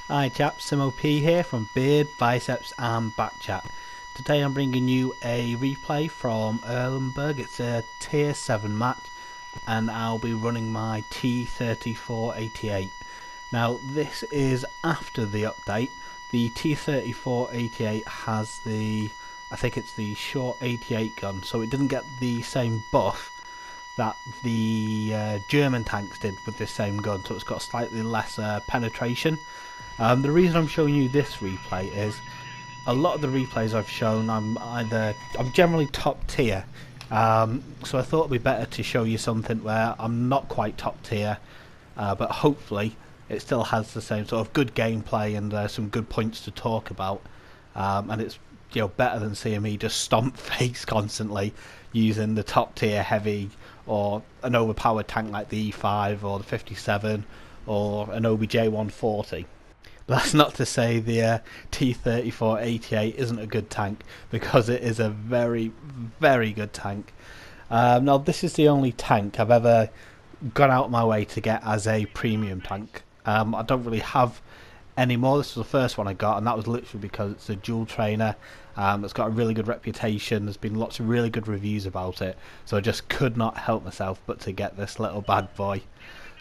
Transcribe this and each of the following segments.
Hi chaps, SimOP here from Beard, Biceps and Batchat. Today I'm bringing you a replay from Erlenberg. It's a tier 7 match and I'll be running my T-34-88. Now this is after the update. The T-34-88 has I think it's the short 88 gun, so it didn't get the same buff that the German tanks did with the same gun, so it's got slightly less penetration. The reason I'm showing you this replay is a lot of the replays I've shown I'm generally top tier, so I thought it'd be better to show you something where I'm not quite top tier, but hopefully it still has the same sort of good gameplay and some good points to talk about, and it's better than seeing me just stomp face constantly using the top tier heavy or an overpowered tank like the E5 or the 57 or an OBJ 140. But that's not to say the T-34-88 isn't a good tank, because it is a very, very good tank. Now this is the only tank I've ever gone out of my way to get as a premium tank. I don't really have any more. This was the first one I got, and that was literally because it's a dual trainer. It's got a really good reputation. There's been lots of really good reviews about it, so I just could not help myself but to get this little bad boy.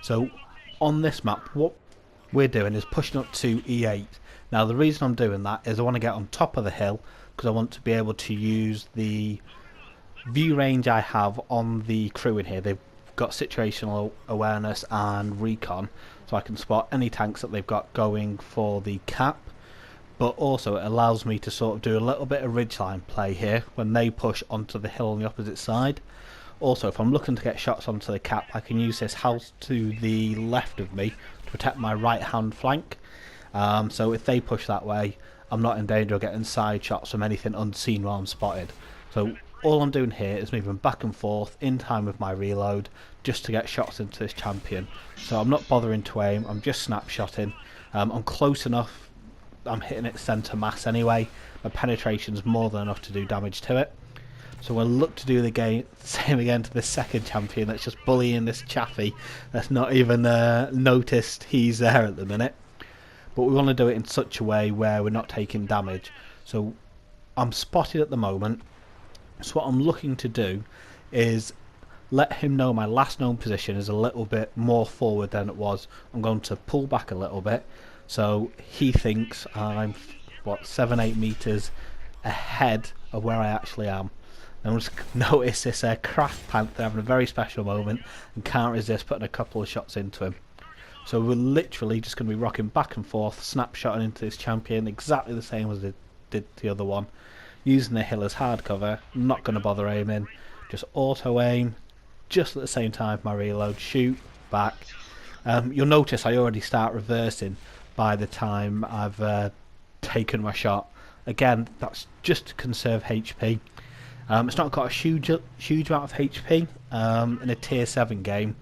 So on this map, what we're doing is pushing up to E8. Now the reason I'm doing that is I want to get on top of the hill, because I want to be able to use the view range I have on the crew in here. They've got situational awareness and recon, so I can spot any tanks that they've got going for the cap, but also it allows me to sort of do a little bit of ridgeline play here when they push onto the hill on the opposite side. Also, if I'm looking to get shots onto the cap, I can use this house to the left of me to protect my right hand flank. So if they push that way, I'm not in danger of getting side shots from anything unseen while I'm spotted. So all I'm doing here is moving back and forth in time with my reload just to get shots into this champion. So I'm not bothering to aim, I'm just snapshotting. I'm close enough, I'm hitting it centre mass anyway. My penetration's more than enough to do damage to it. So we'll look to do the same again to the second champion that's just bullying this chaffy that's not even noticed he's there at the minute. But we want to do it in such a way where we're not taking damage. So I'm spotted at the moment. So what I'm looking to do is let him know my last known position is a little bit more forward than it was. I'm going to pull back a little bit so he thinks I'm 7-8 meters ahead of where I actually am. And just notice this Craft Panther having a very special moment and can't resist putting a couple of shots into him. So we're literally just going to be rocking back and forth, snapshotting into this champion exactly the same as it did the other one. Using the hill as hard cover, not going to bother aiming, just auto aim, just at the same time my reload, shoot, back. You'll notice I already start reversing by the time I've taken my shot. Again, that's just to conserve HP. It's not got a huge amount of HP. In a tier 7 game,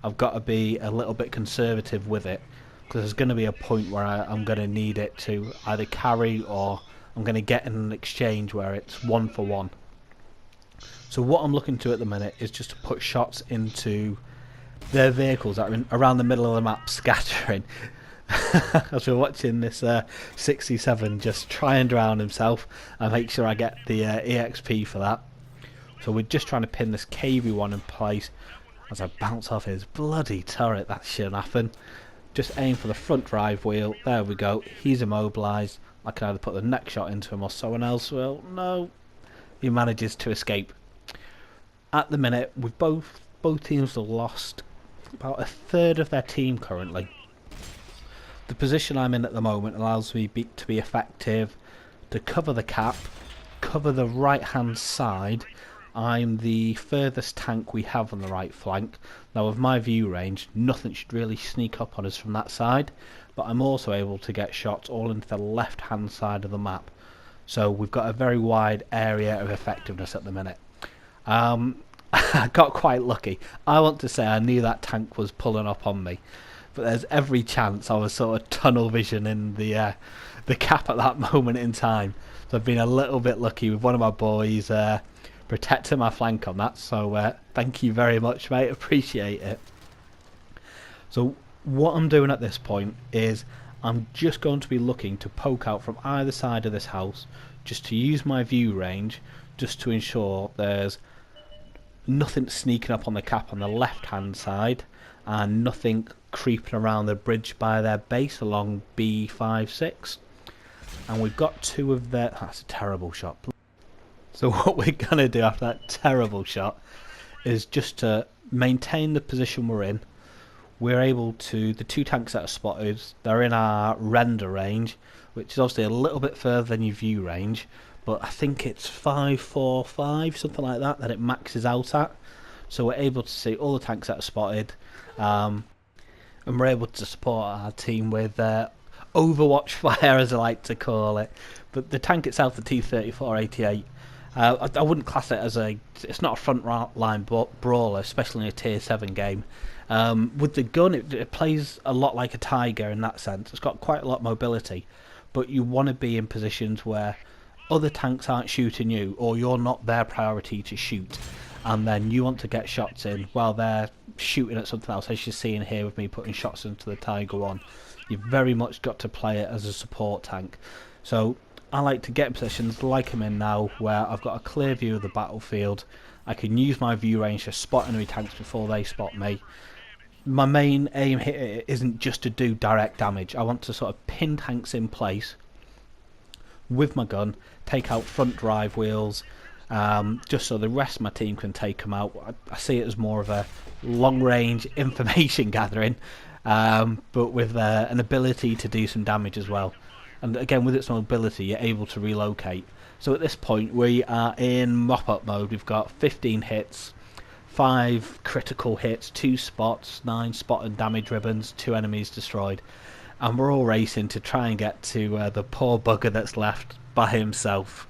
I've got to be a little bit conservative with it, because there's going to be a point where I'm going to need it to either carry, or I'm going to get in an exchange where it's 1 for 1. So what I'm looking to at the minute is just to put shots into their vehicles that are around the middle of the map scattering. As we're watching this 67 just try and drown himself and make sure I get the EXP for that. So we're just trying to pin this KV1 in place as I bounce off his bloody turret. That shouldn't happen. Just aim for the front drive wheel. There we go. He's immobilised. I can either put the next shot into him or someone else will. No. He manages to escape. At the minute, we've both teams have lost about a third of their team currently. The position I'm in at the moment allows me to be effective, to cover the cap, cover the right hand side. I'm the furthest tank we have on the right flank. Now with my view range, nothing should really sneak up on us from that side, but I'm also able to get shots all into the left hand side of the map. So we've got a very wide area of effectiveness at the minute. I got quite lucky. I want to say I knew that tank was pulling up on me, but there's every chance I was sort of tunnel vision in the cap at that moment in time. So I've been a little bit lucky with one of my boys protecting my flank on that. So thank you very much, mate. Appreciate it. So what I'm doing at this point is I'm just going to be looking to poke out from either side of this house, just to use my view range, just to ensure there's nothing sneaking up on the cap on the left hand side, and nothing creeping around the bridge by their base along B56. And we've got two of their... That's a terrible shot. So what we're going to do after that terrible shot is just to maintain the position we're in. We're able to... The two tanks that are spotted, they're in our render range, which is obviously a little bit further than your view range, but I think it's 545, something like that it maxes out at. So we're able to see all the tanks that are spotted, and we're able to support our team with Overwatch fire, as I like to call it. But the tank itself, the T-34-88, I wouldn't class it as a... It's not a front line brawler, especially in a tier 7 game. With the gun, it plays a lot like a Tiger in that sense. It's got quite a lot of mobility, but you want to be in positions where other tanks aren't shooting you, or you're not their priority to shoot, and then you want to get shots in while they're shooting at something else, as you're seeing here with me putting shots into the Tiger 1. You've very much got to play it as a support tank. So I like to get in positions like I'm in now, where I've got a clear view of the battlefield. I can use my view range to spot enemy tanks before they spot me. My main aim here isn't just to do direct damage. I want to sort of pin tanks in place with my gun, take out front drive wheels, just so the rest of my team can take them out. I see it as more of a long range information gathering, but with an ability to do some damage as well. And again, with its mobility, you're able to relocate. So at this point, we are in mop-up mode. We've got 15 hits, 5 critical hits, 2 spots, 9 spot and damage ribbons, 2 enemies destroyed. And we're all racing to try and get to the poor bugger that's left by himself.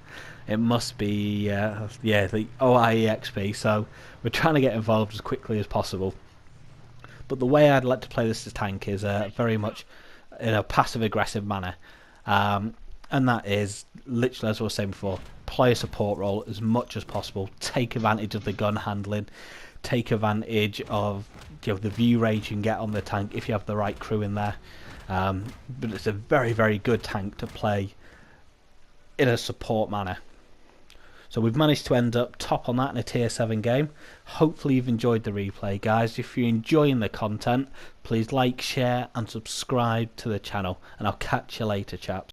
It must be, the OIE XP, so we're trying to get involved as quickly as possible. But the way I'd like to play this tank is very much in a passive-aggressive manner. And that is, literally as I was saying before, play a support role as much as possible, take advantage of the gun handling, take advantage of the view range you can get on the tank if you have the right crew in there. But it's a very, very good tank to play in a support manner. So we've managed to end up top on that in a tier 7 game. Hopefully you've enjoyed the replay, guys. If you're enjoying the content, please like, share and subscribe to the channel, and I'll catch you later, chaps.